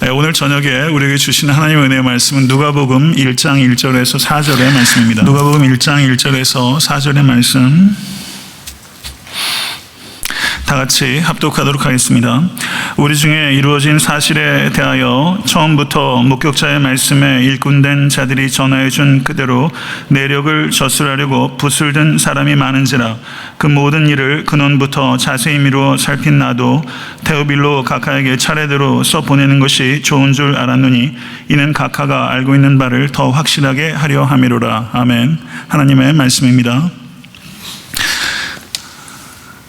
오늘 저녁에 우리에게 주시는 하나님의 은혜의 말씀은 누가복음 1장 1절에서 4절의 말씀입니다. 누가복음 1장 1절에서 4절의 말씀 다 같이 합독하도록 하겠습니다. 우리 중에 이루어진 사실에 대하여 처음부터 목격자의 말씀에 일꾼된 자들이 전하여 준 그대로 내력을 저술하려고 붓을 든 사람이 많은지라 그 모든 일을 근원부터 자세히 미루어 살핀 나도 데오빌로 각하에게 차례대로 써보내는 것이 좋은 줄 알았노니 이는 각하가 알고 있는 바를 더 확실하게 하려 함이로라. 아멘. 하나님의 말씀입니다.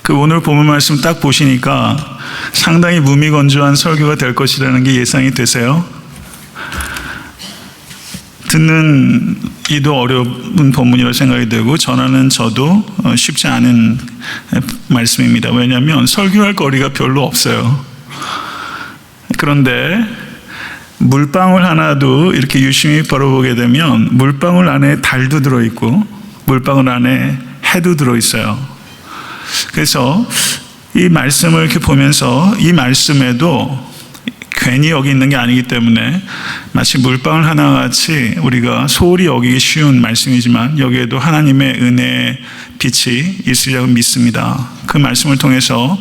그 오늘 본문 말씀 딱 보시니까 상당히 무미건조한 설교가 될 것이라는 게 예상이 되세요? 듣는 이도 어려운 본문이라고 생각이 되고 전하는 저도 쉽지 않은 말씀입니다. 왜냐하면 설교할 거리가 별로 없어요. 그런데 물방울 하나도 이렇게 유심히 벌어보게 되면 물방울 안에 달도 들어있고 물방울 안에 해도 들어있어요. 그래서 이 말씀을 이렇게 보면서 이 말씀에도 괜히 여기 있는 게 아니기 때문에 마치 물방울 하나같이 우리가 소홀히 여기기 쉬운 말씀이지만 여기에도 하나님의 은혜의 빛이 있으리라고 믿습니다. 그 말씀을 통해서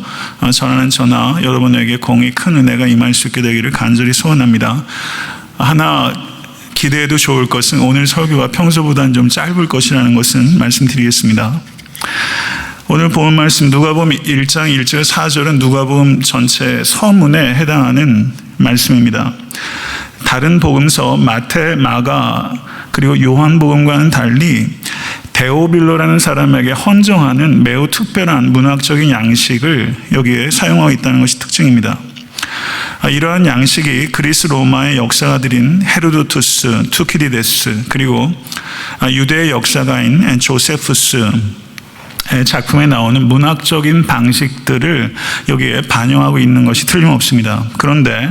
전하는 저나 여러분에게 공의 큰 은혜가 임할 수 있게 되기를 간절히 소원합니다. 하나 기대해도 좋을 것은 오늘 설교가 평소보다는 좀 짧을 것이라는 것은 말씀드리겠습니다. 오늘 본 말씀 누가복음 1장 1절 4절은 누가복음 전체 서문에 해당하는 말씀입니다. 다른 복음서 마태, 마가 그리고 요한복음과는 달리 데오빌로라는 사람에게 헌정하는 매우 특별한 문학적인 양식을 여기에 사용하고 있다는 것이 특징입니다. 이러한 양식이 그리스 로마의 역사가들인 헤로도투스, 투키디데스 그리고 유대의 역사가인 조세푸스 작품에 나오는 문학적인 방식들을 여기에 반영하고 있는 것이 틀림없습니다. 그런데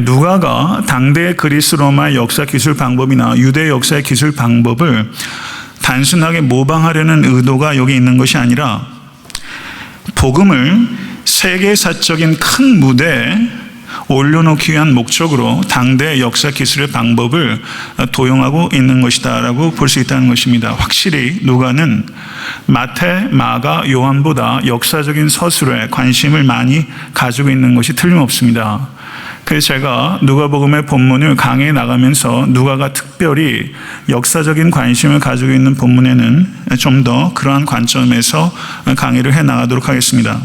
누가가 당대 그리스 로마의 역사 기술 방법이나 유대 역사의 기술 방법을 단순하게 모방하려는 의도가 여기 있는 것이 아니라 복음을 세계사적인 큰 무대에 올려놓기 위한 목적으로 당대 역사 기술의 방법을 도용하고 있는 것이다라고 볼 수 있다는 것입니다. 확실히 누가는 마태, 마가, 요한보다 역사적인 서술에 관심을 많이 가지고 있는 것이 틀림없습니다. 그래서 제가 누가복음의 본문을 강의해 나가면서 누가가 특별히 역사적인 관심을 가지고 있는 본문에는 좀 더 그러한 관점에서 강의를 해 나가도록 하겠습니다.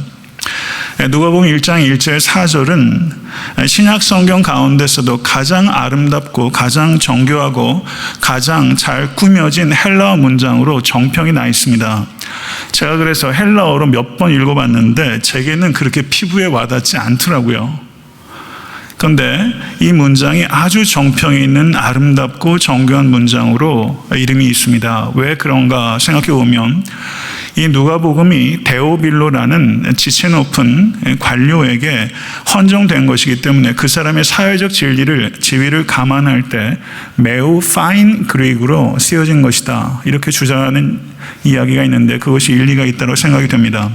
누가복음 1장 1절 4절은 신약 성경 가운데서도 가장 아름답고 가장 정교하고 가장 잘 꾸며진 헬라어 문장으로 정평이 나 있습니다. 제가 그래서 헬라어로 몇 번 읽어봤는데 제게는 그렇게 피부에 와닿지 않더라고요. 그런데 이 문장이 아주 정평이 있는 아름답고 정교한 문장으로 이름이 있습니다. 왜 그런가 생각해 보면 이 누가복음이 데오빌로라는 지체 높은 관료에게 헌정된 것이기 때문에 그 사람의 사회적 지위를 감안할 때 매우 파인 그릭으로 쓰여진 것이다. 이렇게 주장하는 이야기가 있는데 그것이 일리가 있다고 생각이 됩니다.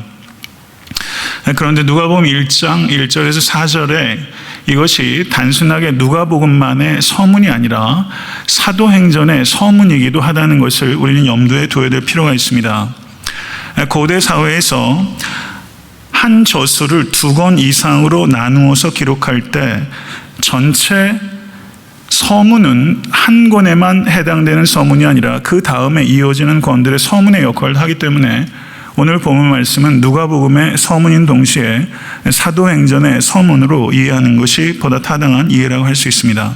그런데 누가복음 1장 1절에서 4절에 이것이 단순하게 누가복음만의 서문이 아니라 사도행전의 서문이기도 하다는 것을 우리는 염두에 둬야 될 필요가 있습니다. 고대 사회에서 한 저술을 2권 이상으로 나누어서 기록할 때 전체 서문은 한 권에만 해당되는 서문이 아니라 그 다음에 이어지는 권들의 서문의 역할을 하기 때문에 오늘 본문 말씀은 누가복음의 서문인 동시에 사도행전의 서문으로 이해하는 것이 보다 타당한 이해라고 할 수 있습니다.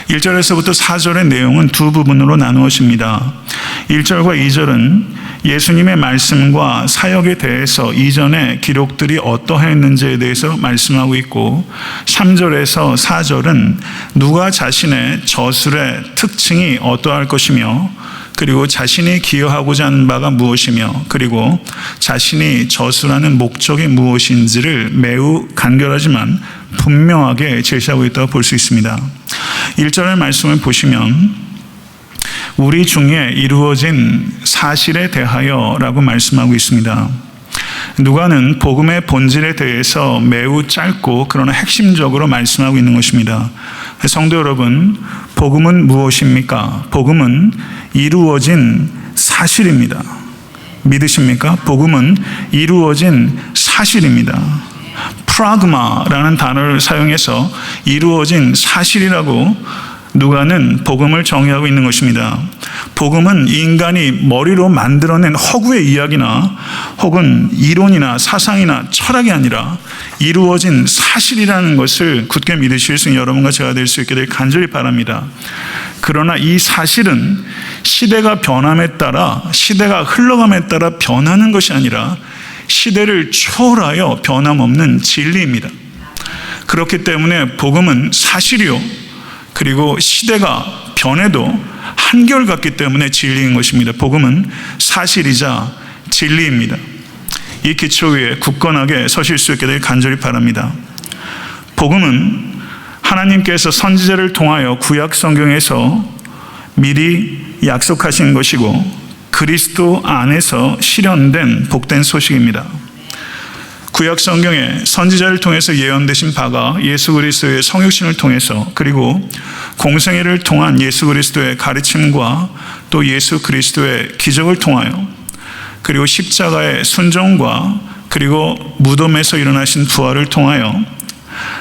1절에서부터 4절의 내용은 두 부분으로 나누어집니다. 1절과 2절은 예수님의 말씀과 사역에 대해서 이전의 기록들이 어떠했는지에 대해서 말씀하고 있고 3절에서 4절은 누가 자신의 저술의 특징이 어떠할 것이며 그리고 자신이 기여하고자 하는 바가 무엇이며 그리고 자신이 저술하는 목적이 무엇인지를 매우 간결하지만 분명하게 제시하고 있다고 볼 수 있습니다. 1절의 말씀을 보시면 우리 중에 이루어진 사실에 대하여 라고 말씀하고 있습니다. 누가는 복음의 본질에 대해서 매우 짧고 그러나 핵심적으로 말씀하고 있는 것입니다. 성도 여러분, 복음은 무엇입니까? 복음은 이루어진 사실입니다. 믿으십니까? 복음은 이루어진 사실입니다. 프라그마라는 단어를 사용해서 이루어진 사실이라고 누가는 복음을 정의하고 있는 것입니다. 복음은 인간이 머리로 만들어낸 허구의 이야기나 혹은 이론이나 사상이나 철학이 아니라 이루어진 사실이라는 것을 굳게 믿으실 수 있는 여러분과 제가 될 수 있게 될 간절히 바랍니다. 그러나 이 사실은 시대가 변함에 따라, 시대가 흘러감에 따라 변하는 것이 아니라 시대를 초월하여 변함없는 진리입니다. 그렇기 때문에 복음은 사실이요, 그리고 시대가 변해도 한결같기 때문에 진리인 것입니다. 복음은 사실이자 진리입니다. 이 기초 위에 굳건하게 서실 수 있게 될 간절히 바랍니다. 복음은 하나님께서 선지자를 통하여 구약 성경에서 미리 약속하신 것이고 그리스도 안에서 실현된 복된 소식입니다. 구약 성경에 선지자를 통해서 예언되신 바가 예수 그리스도의 성육신을 통해서, 그리고 공생애를 통한 예수 그리스도의 가르침과 또 예수 그리스도의 기적을 통하여, 그리고 십자가의 순종과 그리고 무덤에서 일어나신 부활을 통하여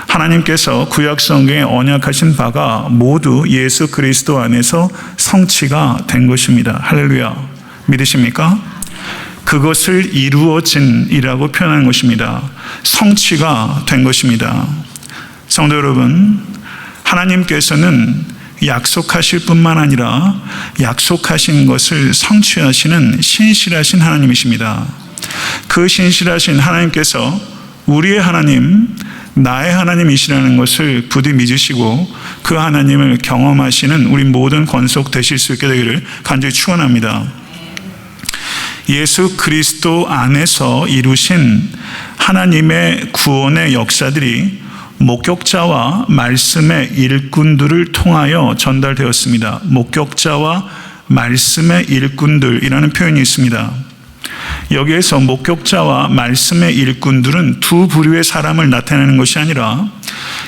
하나님께서 구약 성경에 언약하신 바가 모두 예수 그리스도 안에서 성취가 된 것입니다. 할렐루야. 믿으십니까? 그것을 이루어진이라고 표현하는 것입니다. 성취가 된 것입니다. 성도 여러분, 하나님께서는 약속하실 뿐만 아니라 약속하신 것을 성취하시는 신실하신 하나님이십니다. 그 신실하신 하나님께서 우리의 하나님, 나의 하나님이시라는 것을 부디 믿으시고 그 하나님을 경험하시는 우리 모든 권속 되실 수 있게 되기를 간절히 축원합니다. 예수 그리스도 안에서 이루신 하나님의 구원의 역사들이 목격자와 말씀의 일꾼들을 통하여 전달되었습니다. 목격자와 말씀의 일꾼들이라는 표현이 있습니다. 여기에서 목격자와 말씀의 일꾼들은 두 부류의 사람을 나타내는 것이 아니라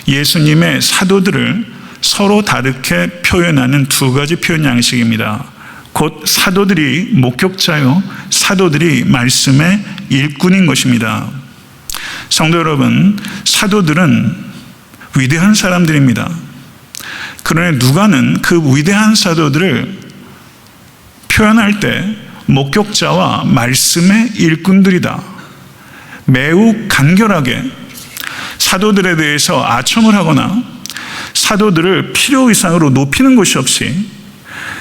예수님의 사도들을 서로 다르게 표현하는 두 가지 표현 양식입니다. 곧 사도들이 목격자요, 사도들이 말씀의 일꾼인 것입니다. 성도 여러분, 사도들은 위대한 사람들입니다. 그러나 누가는 그 위대한 사도들을 표현할 때 목격자와 말씀의 일꾼들이다, 매우 간결하게 사도들에 대해서 아첨을 하거나 사도들을 필요 이상으로 높이는 것이 없이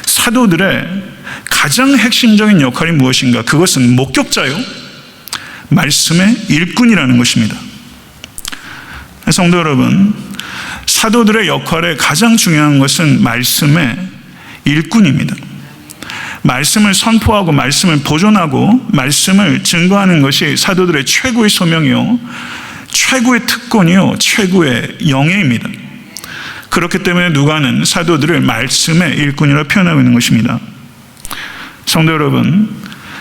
사도들의 가장 핵심적인 역할이 무엇인가? 그것은 목격자요, 말씀의 일꾼이라는 것입니다. 성도 여러분, 사도들의 역할의 가장 중요한 것은 말씀의 일꾼입니다. 말씀을 선포하고 말씀을 보존하고 말씀을 증거하는 것이 사도들의 최고의 소명이요, 최고의 특권이요, 최고의 영예입니다. 그렇기 때문에 누가는 사도들을 말씀의 일꾼이라고 표현하고 있는 것입니다. 성도 여러분,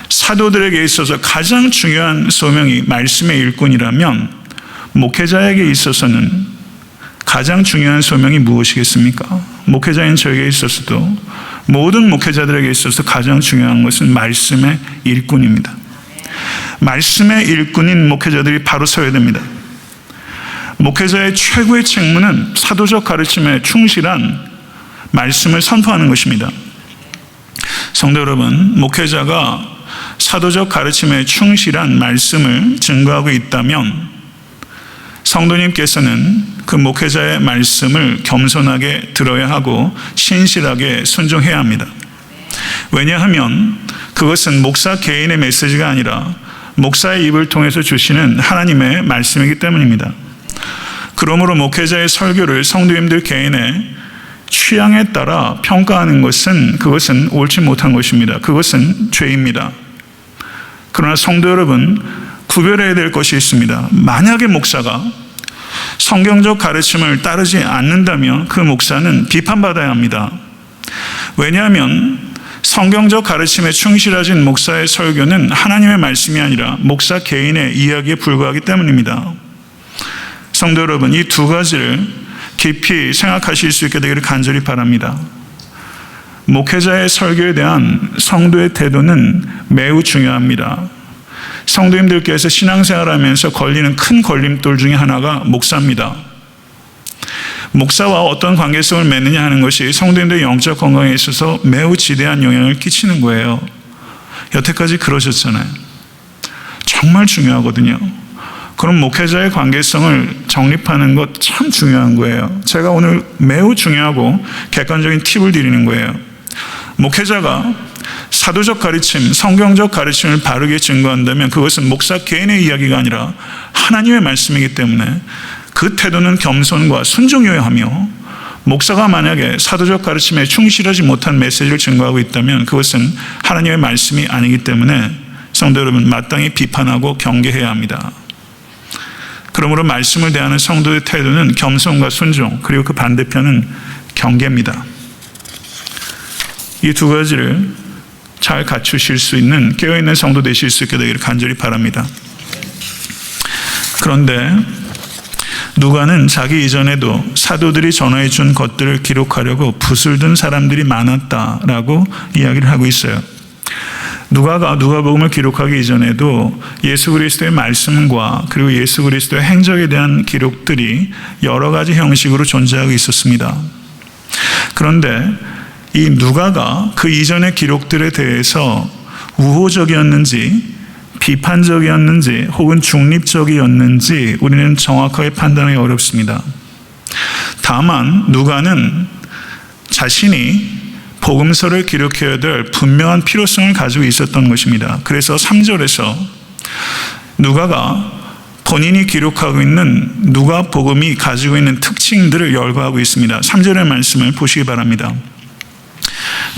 사도들에게 있어서 가장 중요한 소명이 말씀의 일꾼이라면 목회자에게 있어서는 가장 중요한 소명이 무엇이겠습니까? 목회자인 저에게 있어서도, 모든 목회자들에게 있어서 가장 중요한 것은 말씀의 일꾼입니다. 말씀의 일꾼인 목회자들이 바로 서야 됩니다. 목회자의 최고의 책무는 사도적 가르침에 충실한 말씀을 선포하는 것입니다. 성도 여러분, 목회자가 사도적 가르침에 충실한 말씀을 증거하고 있다면 성도님께서는 그 목회자의 말씀을 겸손하게 들어야 하고 신실하게 순종해야 합니다. 왜냐하면 그것은 목사 개인의 메시지가 아니라 목사의 입을 통해서 주시는 하나님의 말씀이기 때문입니다. 그러므로 목회자의 설교를 성도님들 개인의 취향에 따라 평가하는 것은 그것은 옳지 못한 것입니다. 그것은 죄입니다. 그러나 성도 여러분, 구별해야 될 것이 있습니다. 만약에 목사가 성경적 가르침을 따르지 않는다면 그 목사는 비판받아야 합니다. 왜냐하면 성경적 가르침에 충실하신 목사의 설교는 하나님의 말씀이 아니라 목사 개인의 이야기에 불과하기 때문입니다. 성도 여러분, 이 두 가지를 깊이 생각하실 수 있게 되기를 간절히 바랍니다. 목회자의 설교에 대한 성도의 태도는 매우 중요합니다. 성도님들께서 신앙생활하면서 걸리는 큰 걸림돌 중에 하나가 목사입니다. 목사와 어떤 관계성을 맺느냐 하는 것이 성도님들의 영적 건강에 있어서 매우 지대한 영향을 끼치는 거예요. 여태까지 그러셨잖아요. 정말 중요하거든요. 그럼 목회자의 관계성을 정립하는 것 참 중요한 거예요. 제가 오늘 매우 중요하고 객관적인 팁을 드리는 거예요. 목회자가 사도적 가르침, 성경적 가르침을 바르게 증거한다면 그것은 목사 개인의 이야기가 아니라 하나님의 말씀이기 때문에 그 태도는 겸손과 순종이어야 하며, 목사가 만약에 사도적 가르침에 충실하지 못한 메시지를 증거하고 있다면 그것은 하나님의 말씀이 아니기 때문에 성도 여러분, 마땅히 비판하고 경계해야 합니다. 그러므로 말씀을 대하는 성도의 태도는 겸손과 순종, 그리고 그 반대편은 경계입니다. 이 두 가지를 잘 갖추실 수 있는 깨어있는 성도 되실 수 있게 되기를 간절히 바랍니다. 그런데 누가는 자기 이전에도 사도들이 전해 준 것들을 기록하려고 붓을 든 사람들이 많았다라고 이야기를 하고 있어요. 누가가 누가복음을 기록하기 이전에도 예수 그리스도의 말씀과 그리고 예수 그리스도의 행적에 대한 기록들이 여러 가지 형식으로 존재하고 있었습니다. 그런데 이 누가가 그 이전의 기록들에 대해서 우호적이었는지 비판적이었는지 혹은 중립적이었는지 우리는 정확하게 판단하기 어렵습니다. 다만 누가는 자신이 복음서를 기록해야 될 분명한 필요성을 가지고 있었던 것입니다. 그래서 3절에서 누가가 본인이 기록하고 있는 누가복음이 가지고 있는 특징들을 열거하고 있습니다. 3절의 말씀을 보시기 바랍니다.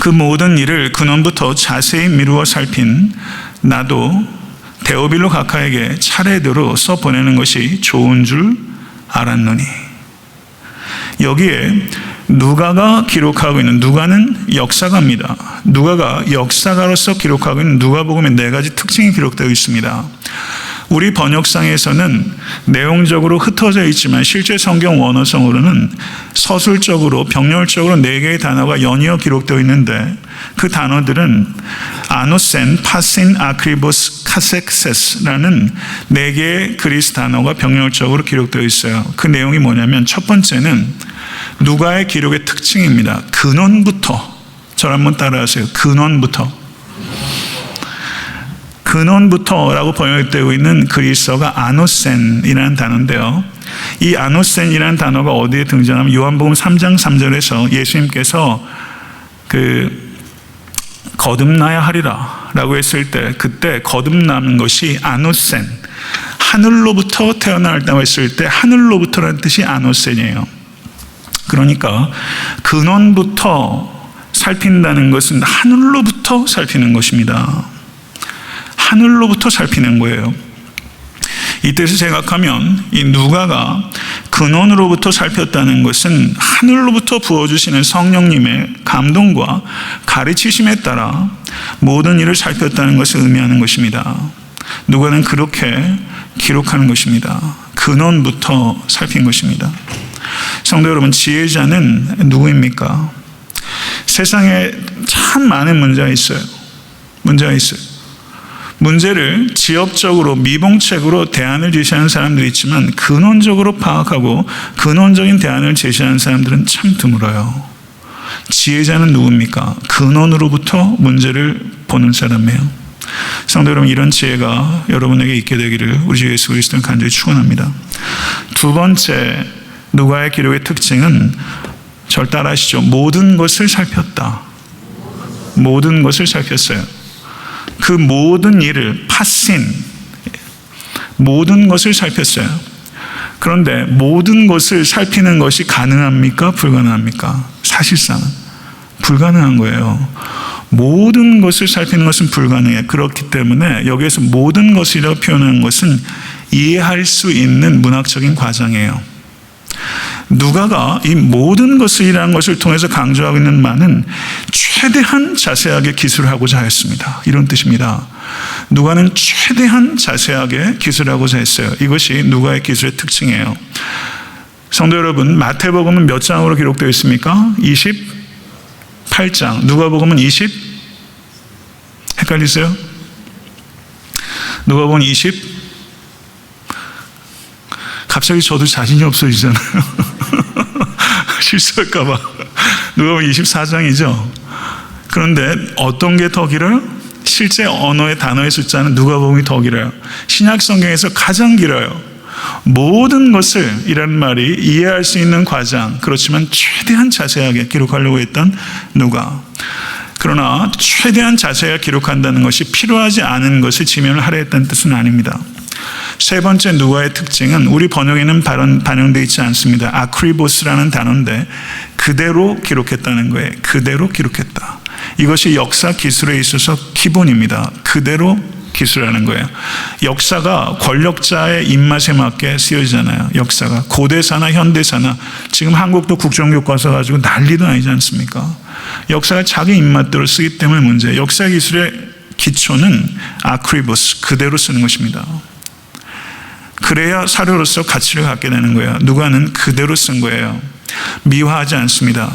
그 모든 일을 근원부터 자세히 미루어 살핀 나도 데오빌로 각하에게 차례대로 써보내는 것이 좋은 줄 알았노니. 여기에 누가가 기록하고 있는, 누가는 역사가입니다. 누가가 역사가로서 기록하고 있는 누가복음의 4가지 특징이 기록되어 있습니다. 우리 번역상에서는 내용적으로 흩어져 있지만 실제 성경 원어성으로는 서술적으로 병렬적으로 4개의 단어가 연이어 기록되어 있는데 그 단어들은 아노센, 파신, 아크리보스, 카섹세스라는 4개의 그리스 단어가 병렬적으로 기록되어 있어요. 그 내용이 뭐냐면 첫 번째는 누가의 기록의 특징입니다. 근원부터, 저를 한번 따라하세요. 근원부터라고 번역되고 있는 그리스어가 아노센이라는 단어인데요. 이 아노센이라는 단어가 어디에 등장하면 요한복음 3장 3절에서 예수님께서 거듭나야 하리라 라고 했을 때 그때 거듭나는 것이 아노센, 하늘로부터 태어났다고 했을 때 하늘로부터라는 뜻이 아노센이에요. 그러니까 근원부터 살핀다는 것은 하늘로부터 살피는 것입니다. 하늘로부터 살피는 거예요. 이 뜻을 생각하면 이 누가가 근원으로부터 살폈다는 것은 하늘로부터 부어주시는 성령님의 감동과 가르치심에 따라 모든 일을 살폈다는 것을 의미하는 것입니다. 누가는 그렇게 기록하는 것입니다. 근원부터 살핀 것입니다. 성도 여러분, 지혜자는 누구입니까? 세상에 참 많은 문제가 있어요. 문제를 지엽적으로 미봉책으로 대안을 제시하는 사람들이 있지만 근원적으로 파악하고 근원적인 대안을 제시하는 사람들은 참 드물어요. 지혜자는 누굽니까? 근원으로부터 문제를 보는 사람이에요. 성도 여러분, 이런 지혜가 여러분에게 있게 되기를 우리 주 예수 그리스도는 간절히 축원합니다. 두 번째 누가의 기록의 특징은 절 따라하시죠. 모든 것을 살폈다. 모든 것을 살폈어요. 그 모든 일을 파신, 모든 것을 살폈어요. 그런데 모든 것을 살피는 것이 가능합니까? 불가능합니까? 사실상 불가능한 거예요. 모든 것을 살피는 것은 불가능해요. 그렇기 때문에 여기에서 모든 것이라고 표현하는 것은 이해할 수 있는 문학적인 과정이에요. 누가가 이 모든 것이라는 것을 통해서 강조하고 있는 말은 최대한 자세하게 기술하고자 했습니다. 이런 뜻입니다. 누가는 최대한 자세하게 기술하고자 했어요. 이것이 누가의 기술의 특징이에요. 성도 여러분, 마태복음은 몇 장으로 기록되어 있습니까? 28장. 누가복음은 20? 헷갈리세요? 누가복음 20? 갑자기 저도 자신이 없어지잖아요. 실수할까봐. 누가복음 24장이죠. 그런데 어떤 게 더 길어요? 실제 언어의 단어의 숫자는 누가복음이 더 길어요. 신약 성경에서 가장 길어요. 모든 것을 이라는 말이 이해할 수 있는 과장, 그렇지만 최대한 자세하게 기록하려고 했던 누가. 그러나 최대한 자세하게 기록한다는 것이 필요하지 않은 것을 지면을 하려 했다는 뜻은 아닙니다. 세 번째 누가의 특징은 우리 번역에는 반영되어 있지 않습니다. 아크리보스라는 단어인데 그대로 기록했다는 거예요. 그대로 기록했다. 이것이 역사 기술에 있어서 기본입니다. 그대로 기술하는 거예요. 역사가 권력자의 입맛에 맞게 쓰여지잖아요. 역사가 고대사나 현대사나 지금 한국도 국정교과서 가지고 난리도 아니지 않습니까? 역사가 자기 입맛대로 쓰기 때문에 문제예요. 역사 기술의 기초는 아크리보스, 그대로 쓰는 것입니다. 그래야 사료로서 가치를 갖게 되는 거예요. 누가는 그대로 쓴 거예요. 미화하지 않습니다.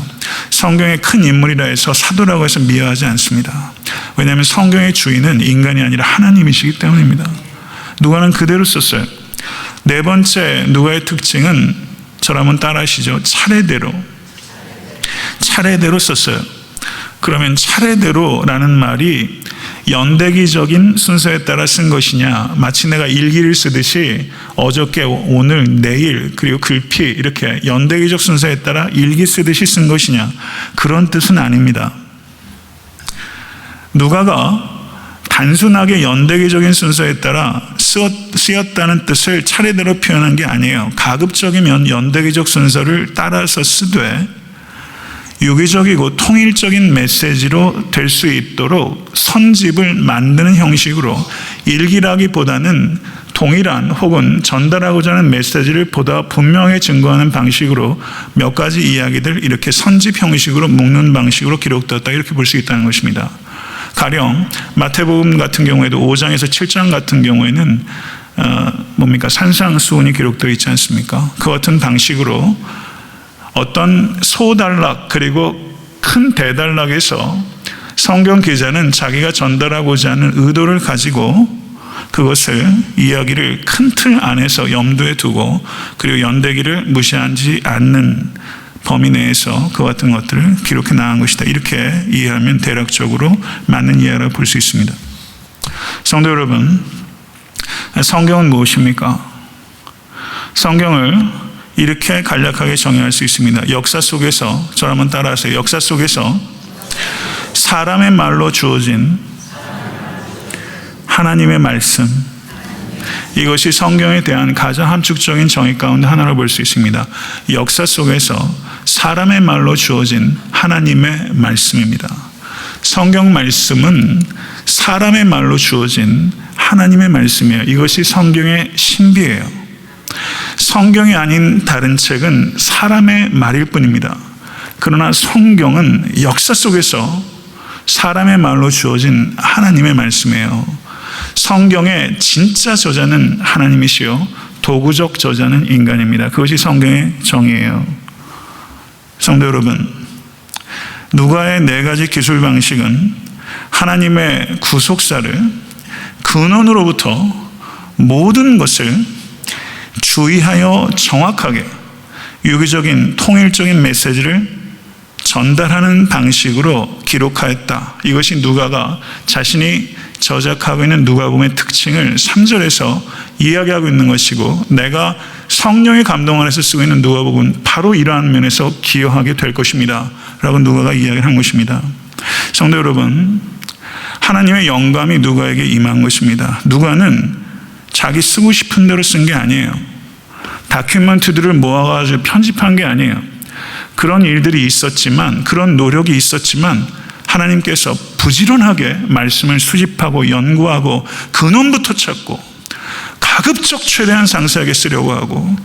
성경의 큰 인물이라 해서 사도라고 해서 미화하지 않습니다. 왜냐하면 성경의 주인은 인간이 아니라 하나님이시기 때문입니다. 누가는 그대로 썼어요. 네 번째 누가의 특징은 저를 한번 따라 하시죠. 차례대로 썼어요. 그러면 차례대로라는 말이 연대기적인 순서에 따라 쓴 것이냐, 마치 내가 일기를 쓰듯이 어저께, 오늘, 내일, 그리고 글피 이렇게 연대기적 순서에 따라 일기 쓰듯이 쓴 것이냐, 그런 뜻은 아닙니다. 누가가 단순하게 연대기적인 순서에 따라 쓰였다는 뜻을 차례대로 표현한 게 아니에요. 가급적이면 연대기적 순서를 따라서 쓰되 유기적이고 통일적인 메시지로 될 수 있도록 선집을 만드는 형식으로 일기라기보다는 동일한 혹은 전달하고자 하는 메시지를 보다 분명히 증거하는 방식으로 몇 가지 이야기들 이렇게 선집 형식으로 묶는 방식으로 기록되었다, 이렇게 볼 수 있다는 것입니다. 가령 마태복음 같은 경우에도 5장에서 7장 같은 경우에는 산상수훈이 기록되어 있지 않습니까? 그 같은 방식으로 어떤 소단락 그리고 큰 대단락에서 성경 기자는 자기가 전달하고자 하는 의도를 가지고 그것을 이야기를 큰 틀 안에서 염두에 두고 그리고 연대기를 무시하지 않는 범위 내에서 그 같은 것들을 기록해 나간 것이다. 이렇게 이해하면 대략적으로 맞는 이해라고 볼 수 있습니다. 성도 여러분, 성경은 무엇입니까? 성경을 이렇게 간략하게 정의할 수 있습니다. 역사 속에서, 저를 한번 따라하세요. 역사 속에서 사람의 말로 주어진 하나님의 말씀, 이것이 성경에 대한 가장 함축적인 정의 가운데 하나로 볼 수 있습니다. 역사 속에서 사람의 말로 주어진 하나님의 말씀입니다. 성경 말씀은 사람의 말로 주어진 하나님의 말씀이에요. 이것이 성경의 신비예요. 성경이 아닌 다른 책은 사람의 말일 뿐입니다. 그러나 성경은 역사 속에서 사람의 말로 주어진 하나님의 말씀이에요. 성경의 진짜 저자는 하나님이시요 도구적 저자는 인간입니다. 그것이 성경의 정의예요. 성도 여러분, 누가의 네 가지 기술 방식은 하나님의 구속사를 근원으로부터 모든 것을 주의하여 정확하게 유기적인 통일적인 메시지를 전달하는 방식으로 기록하였다. 이것이 누가가 자신이 저작하고 있는 누가복음의 특징을 3절에서 이야기하고 있는 것이고, 내가 성령의 감동 안에서 쓰고 있는 누가복음은 바로 이러한 면에서 기여하게 될 것입니다 라고 누가가 이야기를 한 것입니다. 성도 여러분, 하나님의 영감이 누가에게 임한 것입니다. 누가는 자기 쓰고 싶은 대로 쓴 게 아니에요. 다큐멘터리를 모아가지고 편집한 게 아니에요. 그런 일들이 있었지만, 그런 노력이 있었지만 하나님께서 부지런하게 말씀을 수집하고 연구하고 근원부터 찾고 가급적 최대한 상세하게 쓰려고 하고,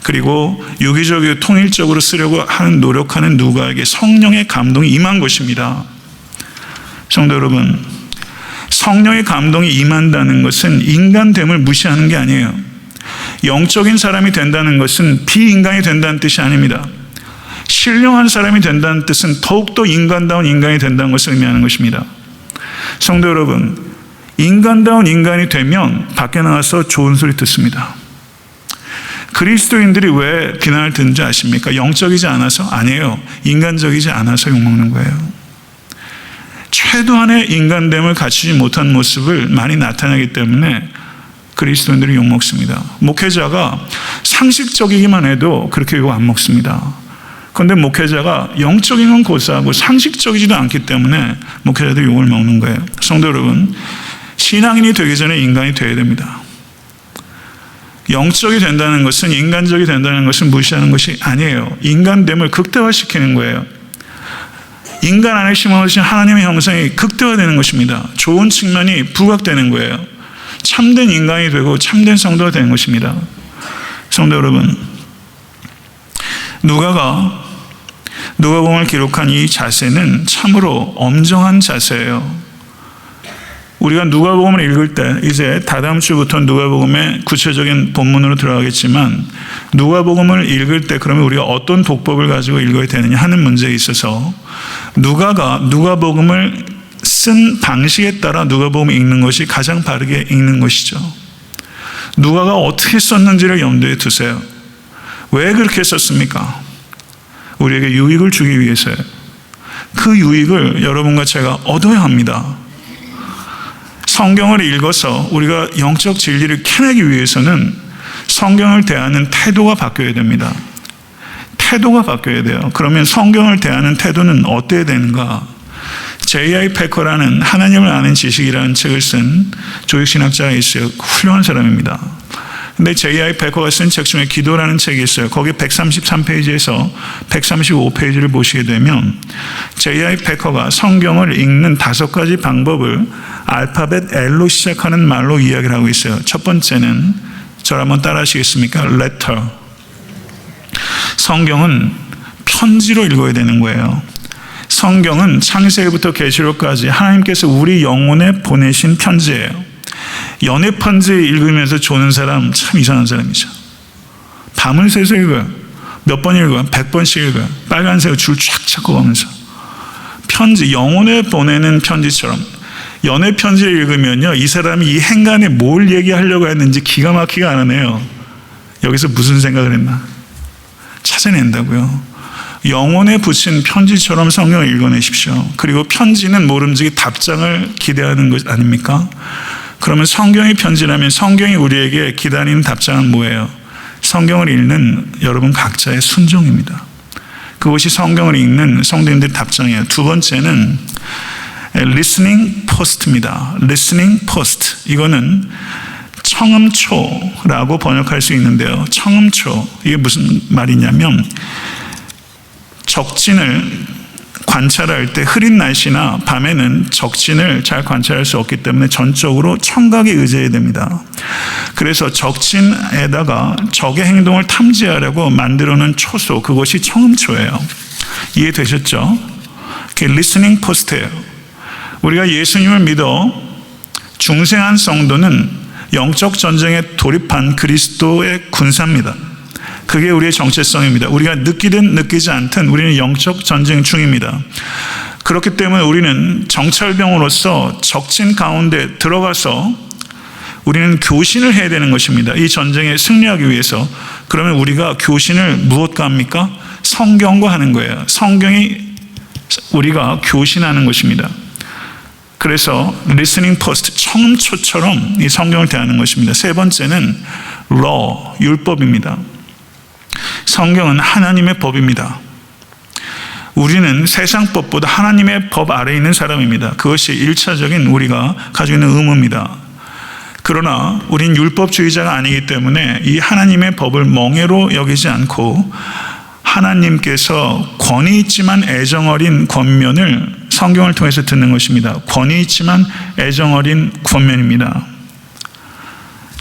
그리고 유기적이고 통일적으로 쓰려고 하는 노력하는 누가에게 성령의 감동이 임한 것입니다. 성도 여러분, 성령의 감동이 임한다는 것은 인간됨을 무시하는 게 아니에요. 영적인 사람이 된다는 것은 비인간이 된다는 뜻이 아닙니다. 신령한 사람이 된다는 뜻은 더욱더 인간다운 인간이 된다는 것을 의미하는 것입니다. 성도 여러분, 인간다운 인간이 되면 밖에 나와서 좋은 소리 듣습니다. 그리스도인들이 왜 비난을 듣는지 아십니까? 영적이지 않아서? 아니에요. 인간적이지 않아서 욕먹는 거예요. 최소한의 인간됨을 갖추지 못한 모습을 많이 나타내기 때문에 그리스도인들이 욕먹습니다. 목회자가 상식적이기만 해도 그렇게 욕 안 먹습니다. 그런데 목회자가 영적인 건 고사하고 상식적이지도 않기 때문에 목회자들이 욕을 먹는 거예요. 성도 여러분, 신앙인이 되기 전에 인간이 되어야 됩니다. 영적이 된다는 것은, 인간적이 된다는 것은 무시하는 것이 아니에요. 인간됨을 극대화시키는 거예요. 인간 안에 심어주신 하나님의 형상이 극대화되는 것입니다. 좋은 측면이 부각되는 거예요. 참된 인간이 되고 참된 성도가 되는 것입니다. 성도 여러분, 누가복음을 기록한 이 자세는 참으로 엄정한 자세예요. 우리가 누가복음을 읽을 때, 이제 다다음 주부터 누가복음의 구체적인 본문으로 들어가겠지만, 누가복음을 읽을 때 그러면 우리가 어떤 독법을 가지고 읽어야 되느냐 하는 문제에 있어서 누가가 누가복음을 쓴 방식에 따라 누가복음을 읽는 것이 가장 바르게 읽는 것이죠. 누가가 어떻게 썼는지를 염두에 두세요. 왜 그렇게 썼습니까? 우리에게 유익을 주기 위해서요. 그 유익을 여러분과 제가 얻어야 합니다. 성경을 읽어서 우리가 영적 진리를 캐내기 위해서는 성경을 대하는 태도가 바뀌어야 됩니다. 태도가 바뀌어야 돼요. 그러면 성경을 대하는 태도는 어때야 되는가? J.I. 패커라는 하나님을 아는 지식이라는 책을 쓴 조직신학자가 있어요. 훌륭한 사람입니다. 근데 J.I. 패커가 쓴 책 중에 기도라는 책이 있어요. 거기 133페이지에서 135페이지를 보시게 되면 J.I. 패커가 성경을 읽는 5가지 방법을 알파벳 L로 시작하는 말로 이야기를 하고 있어요. 첫 번째는, 저를 한번 따라 하시겠습니까? letter. 성경은 편지로 읽어야 되는 거예요. 성경은 창세기부터 계시록까지 하나님께서 우리 영혼에 보내신 편지예요. 연애 편지 읽으면서 조는 사람 참 이상한 사람이죠. 밤을 새서 읽어요. 몇 번 읽어요? 100번씩 읽어요. 빨간색으로 줄 쫙 찾고 가면서. 편지, 영혼에 보내는 편지처럼. 연애 편지를 읽으면요, 이 사람이 이 행간에 뭘 얘기하려고 했는지 기가 막히게 알아내요. 여기서 무슨 생각을 했나 찾아낸다고요. 영혼에 붙인 편지처럼 성경을 읽어내십시오. 그리고 편지는 모름지기 답장을 기대하는 것 아닙니까? 그러면 성경이 편지라면 성경이 우리에게 기다리는 답장은 뭐예요? 성경을 읽는 여러분 각자의 순종입니다. 그것이 성경을 읽는 성도님들의 답장이에요. 두 번째는 listening post입니다. listening post. 이거는 청음초라고 번역할 수 있는데요. 청음초. 이게 무슨 말이냐면, 적진을 관찰할 때 흐린 날씨나 밤에는 적진을 잘 관찰할 수 없기 때문에 전적으로 청각에 의지해야 됩니다. 그래서 적진에다가 적의 행동을 탐지하려고 만들어놓은 초소, 그것이 청음초예요. 이해되셨죠? 그게 리스닝 포스트예요. 우리가 예수님을 믿어 중생한 성도는 영적 전쟁에 돌입한 그리스도의 군사입니다. 그게 우리의 정체성입니다. 우리가 느끼든 느끼지 않든 우리는 영적 전쟁 중입니다. 그렇기 때문에 우리는 정찰병으로서 적진 가운데 들어가서 우리는 교신을 해야 되는 것입니다. 이 전쟁에 승리하기 위해서. 그러면 우리가 교신을 무엇과 합니까? 성경과 하는 거예요. 성경이 우리가 교신하는 것입니다. 그래서 listening post, 청음초처럼 이 성경을 대하는 것입니다. 세 번째는 law, 율법입니다. 성경은 하나님의 법입니다. 우리는 세상 법보다 하나님의 법 아래에 있는 사람입니다. 그것이 1차적인 우리가 가지고 있는 의무입니다. 그러나 우린 율법주의자가 아니기 때문에 이 하나님의 법을 멍해로 여기지 않고 하나님께서 권위 있지만 애정어린 권면을 성경을 통해서 듣는 것입니다. 권위 있지만 애정어린 권면입니다.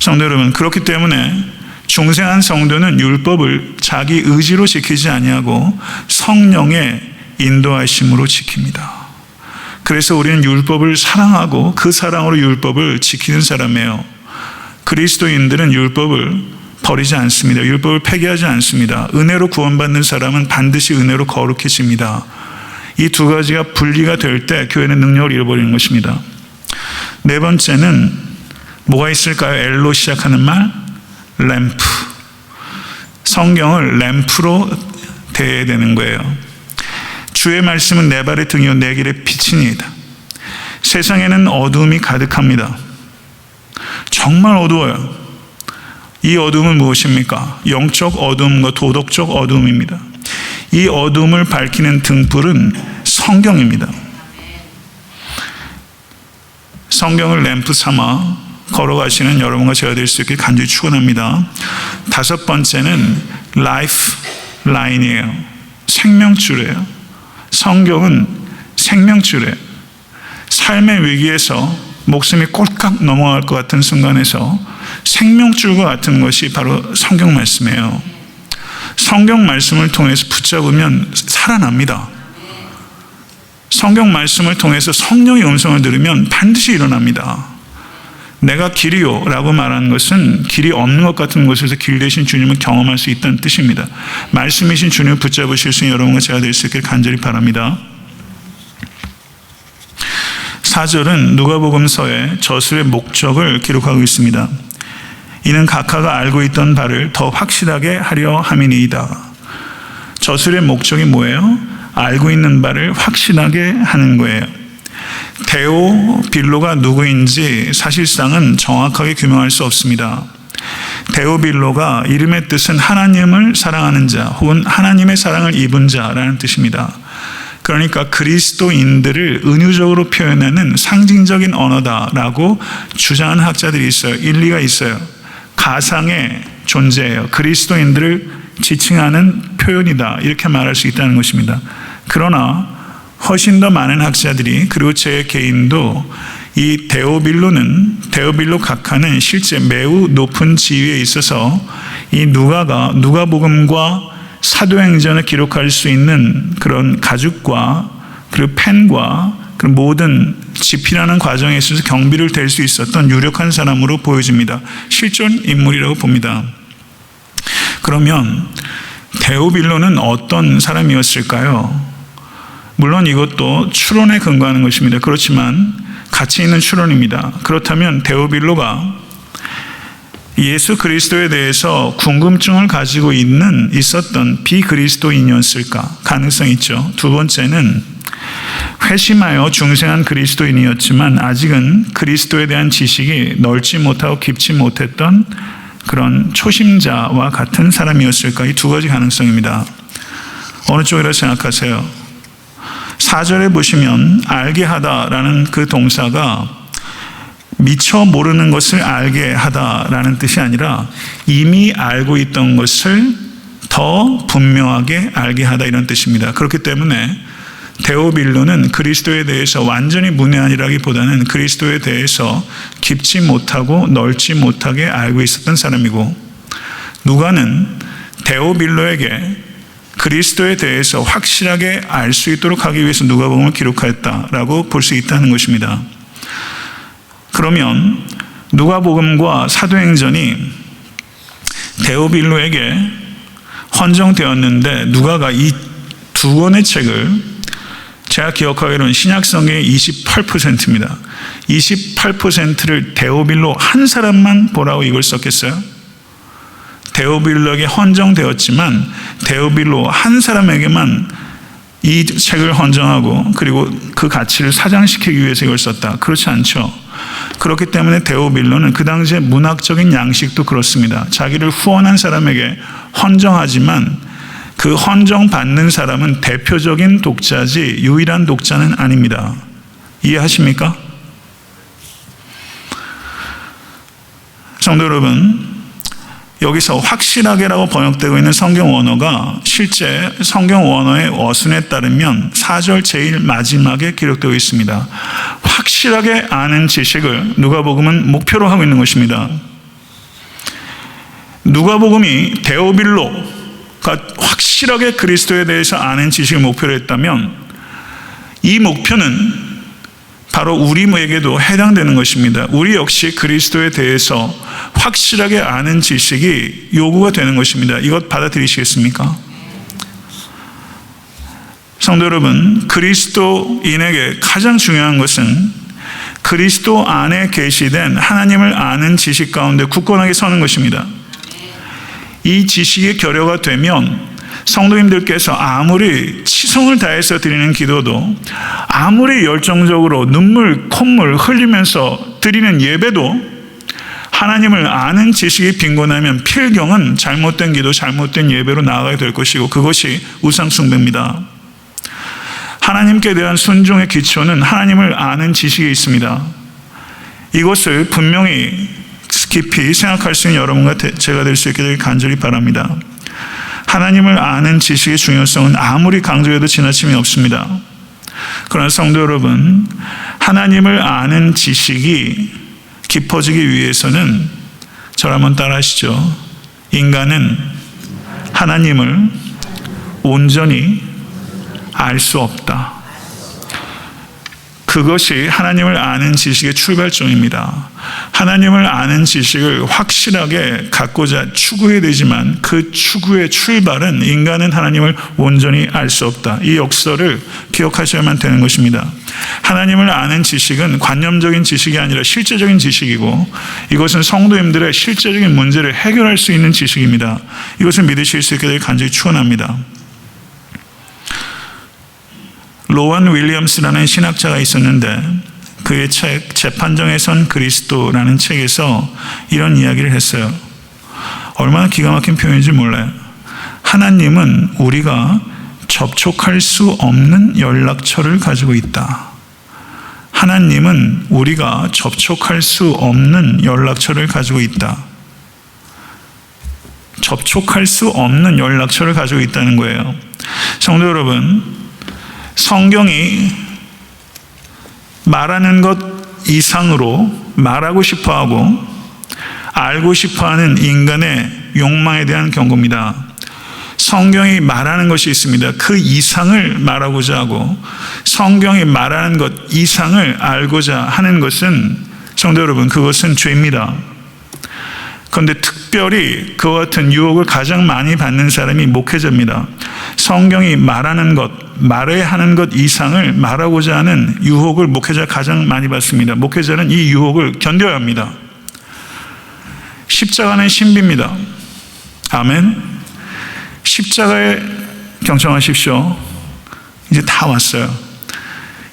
성도 여러분, 그렇기 때문에 중생한 성도는 율법을 자기 의지로 지키지 아니하고 성령의 인도하심으로 지킵니다. 그래서 우리는 율법을 사랑하고 그 사랑으로 율법을 지키는 사람이에요. 그리스도인들은 율법을 버리지 않습니다. 율법을 폐기하지 않습니다. 은혜로 구원받는 사람은 반드시 은혜로 거룩해집니다. 이 두 가지가 분리가 될 때 교회는 능력을 잃어버리는 것입니다. 네 번째는 뭐가 있을까요? L로 시작하는 말, 램프. 성경을 램프로 대해야 되는 거예요. 주의 말씀은 내 발의 등이요 내 길의 빛이니이다. 세상에는 어두움이 가득합니다. 정말 어두워요. 이 어둠은 무엇입니까? 영적 어둠과 도덕적 어둠입니다. 이 어둠을 밝히는 등불은 성경입니다. 성경을 램프 삼아 걸어가시는 여러분과 제가 될 수 있게 간절히 축원합니다. 다섯 번째는 라이프 라인이에요. 생명줄이에요. 성경은 생명줄이에요. 삶의 위기에서 목숨이 꼴깍 넘어갈 것 같은 순간에서 생명줄과 같은 것이 바로 성경 말씀이에요. 성경 말씀을 통해서 붙잡으면 살아납니다. 성경 말씀을 통해서 성령의 음성을 들으면 반드시 일어납니다. 내가 길이요 라고 말하는 것은 길이 없는 것 같은 곳에서 길 되신 주님을 경험할 수 있다는 뜻입니다. 말씀이신 주님을 붙잡으실 수 있는 여러분과 제가 될 수 있기를 간절히 바랍니다. 4절은 누가복음서의 저술의 목적을 기록하고 있습니다. 이는 각하가 알고 있던 바를 더 확실하게 하려 함이니이다. 저술의 목적이 뭐예요? 알고 있는 바를 확실하게 하는 거예요. 데오빌로가 누구인지 사실상은 정확하게 규명할 수 없습니다. 데오빌로가 이름의 뜻은 하나님을 사랑하는 자 혹은 하나님의 사랑을 입은 자라는 뜻입니다. 그러니까 그리스도인들을 은유적으로 표현하는 상징적인 언어다라고 주장하는 학자들이 있어요. 일리가 있어요. 가상의 존재예요. 그리스도인들을 지칭하는 표현이다 이렇게 말할 수 있다는 것입니다. 그러나 훨씬 더 많은 학자들이 그리고 제 개인도 이 데오빌로 각하는 실제 매우 높은 지위에 있어서 이 누가복음과 사도행전을 기록할 수 있는 그런 가죽과 그리고 펜과 그 모든 집필하는 과정에 있어서 경비를 댈 수 있었던 유력한 사람으로 보여집니다. 실존 인물이라고 봅니다. 그러면 데오빌로는 어떤 사람이었을까요? 물론 이것도 추론에 근거하는 것입니다. 그렇지만 가치 있는 추론입니다. 그렇다면 데오빌로가 예수 그리스도에 대해서 궁금증을 가지고 있었던 비그리스도인이었을까? 가능성이 있죠. 두 번째는 회심하여 중생한 그리스도인이었지만 아직은 그리스도에 대한 지식이 넓지 못하고 깊지 못했던 그런 초심자와 같은 사람이었을까? 이 두 가지 가능성입니다. 어느 쪽이라고 생각하세요? 4절에 보시면 알게 하다라는 그 동사가 미처 모르는 것을 알게 하다라는 뜻이 아니라 이미 알고 있던 것을 더 분명하게 알게 하다 이런 뜻입니다. 그렇기 때문에 데오빌로는 그리스도에 대해서 완전히 문외한이라기보다는 그리스도에 대해서 깊지 못하고 넓지 못하게 알고 있었던 사람이고, 누가는 데오빌로에게 그리스도에 대해서 확실하게 알 수 있도록 하기 위해서 누가복음을 기록하였다라고 볼 수 있다는 것입니다. 그러면 누가복음과 사도행전이 데오빌로에게 헌정되었는데 누가가 이 두 권의 책을 제가 기억하기로는 신약성경의 28%입니다. 28%를 데오빌로 한 사람만 보라고 이걸 썼겠어요? 데오빌로에게 헌정되었지만 데오빌로 한 사람에게만 이 책을 헌정하고 그리고 그 가치를 사장시키기 위해서 이걸 썼다. 그렇지 않죠. 그렇기 때문에 데오빌로는 그 당시의 문학적인 양식도 그렇습니다. 자기를 후원한 사람에게 헌정하지만 그 헌정받는 사람은 대표적인 독자지 유일한 독자는 아닙니다. 이해하십니까? 성도 여러분, 여기서 확실하게라고 번역되고 있는 성경 원어가 실제 성경 원어의 어순에 따르면 4절 제일 마지막에 기록되어 있습니다. 확실하게 아는 지식을 누가복음은 목표로 하고 있는 것입니다. 누가복음이 데오빌로가 확실하게 그리스도에 대해서 아는 지식을 목표로 했다면 이 목표는 바로 우리에게도 해당되는 것입니다. 우리 역시 그리스도에 대해서 확실하게 아는 지식이 요구가 되는 것입니다. 이것 받아들이시겠습니까? 성도 여러분, 그리스도인에게 가장 중요한 것은 그리스도 안에 계시된 하나님을 아는 지식 가운데 굳건하게 서는 것입니다. 이 지식이 결여가 되면 성도님들께서 아무리 치성을 다해서 드리는 기도도, 아무리 열정적으로 눈물, 콧물 흘리면서 드리는 예배도 하나님을 아는 지식이 빈곤하면 필경은 잘못된 기도, 잘못된 예배로 나아가게 될 것이고 그것이 우상숭배입니다. 하나님께 대한 순종의 기초는 하나님을 아는 지식이 있습니다. 이것을 분명히 깊이 생각할 수 있는 여러분과 제가 될 수 있게 되길 간절히 바랍니다. 하나님을 아는 지식의 중요성은 아무리 강조해도 지나침이 없습니다. 그러나 성도 여러분, 하나님을 아는 지식이 깊어지기 위해서는 저를 한번 따라 하시죠. 인간은 하나님을 온전히 알 수 없다. 그것이 하나님을 아는 지식의 출발점입니다. 하나님을 아는 지식을 확실하게 갖고자 추구해야 되지만 그 추구의 출발은 인간은 하나님을 온전히 알 수 없다. 이 역설을 기억하셔야만 되는 것입니다. 하나님을 아는 지식은 관념적인 지식이 아니라 실제적인 지식이고 이것은 성도님들의 실제적인 문제를 해결할 수 있는 지식입니다. 이것을 믿으실 수 있게 되길 간절히 축원합니다. 로원 윌리엄스라는 신학자가 있었는데 그의 책 재판정에선 그리스도라는 책에서 이런 이야기를 했어요. 얼마나 기가 막힌 표현인지 몰라요. 하나님은 우리가 접촉할 수 없는 연락처를 가지고 있다. 하나님은 우리가 접촉할 수 없는 연락처를 가지고 있다. 접촉할 수 없는 연락처를 가지고 있다는 거예요. 성도 여러분, 성경이 말하는 것 이상으로 말하고 싶어하고 알고 싶어하는 인간의 욕망에 대한 경고입니다. 성경이 말하는 것이 있습니다. 그 이상을 말하고자 하고 성경이 말하는 것 이상을 알고자 하는 것은 성도 여러분, 그것은 죄입니다. 그런데 특별히 그와 같은 유혹을 가장 많이 받는 사람이 목회자입니다. 성경이 말하는 것, 말해야 하는 것 이상을 말하고자 하는 유혹을 목회자가 가장 많이 받습니다. 목회자는 이 유혹을 견뎌야 합니다. 십자가는 신비입니다. 아멘. 십자가에 경청하십시오. 이제 다 왔어요.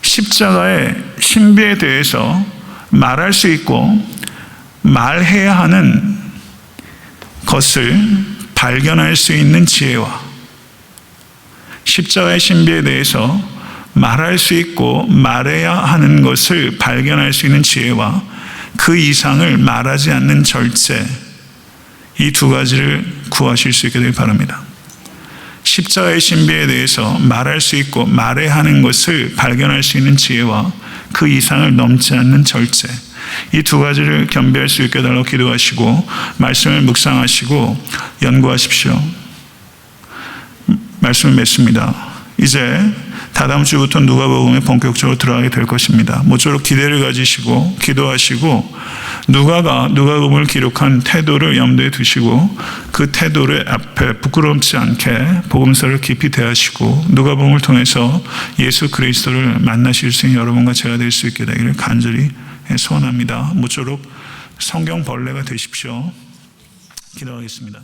십자가의 신비에 대해서 말할 수 있고 말해야 하는 것을 발견할 수 있는 지혜와 십자가의 신비에 대해서 말할 수 있고 말해야 하는 것을 발견할 수 있는 지혜와 그 이상을 말하지 않는 절제, 이 두 가지를 구하실 수 있게 되길 바랍니다. 십자가의 신비에 대해서 말할 수 있고 말해야 하는 것을 발견할 수 있는 지혜와 그 이상을 넘지 않는 절제, 이 두 가지를 겸비할 수 있게 달라고 기도하시고 말씀을 묵상하시고 연구하십시오. 말씀을 맺습니다. 이제 다다음 주부터 누가복음에 본격적으로 들어가게 될 것입니다. 모쪼록 기대를 가지시고 기도하시고 누가복음을 기록한 태도를 염두에 두시고 그 태도를 앞에 부끄럽지 않게 복음서를 깊이 대하시고 누가복음을 통해서 예수 그리스도를 만나실 수 있는 여러분과 제가 될 수 있게 되기를 간절히 소원합니다. 모쪼록 성경 벌레가 되십시오. 기도하겠습니다.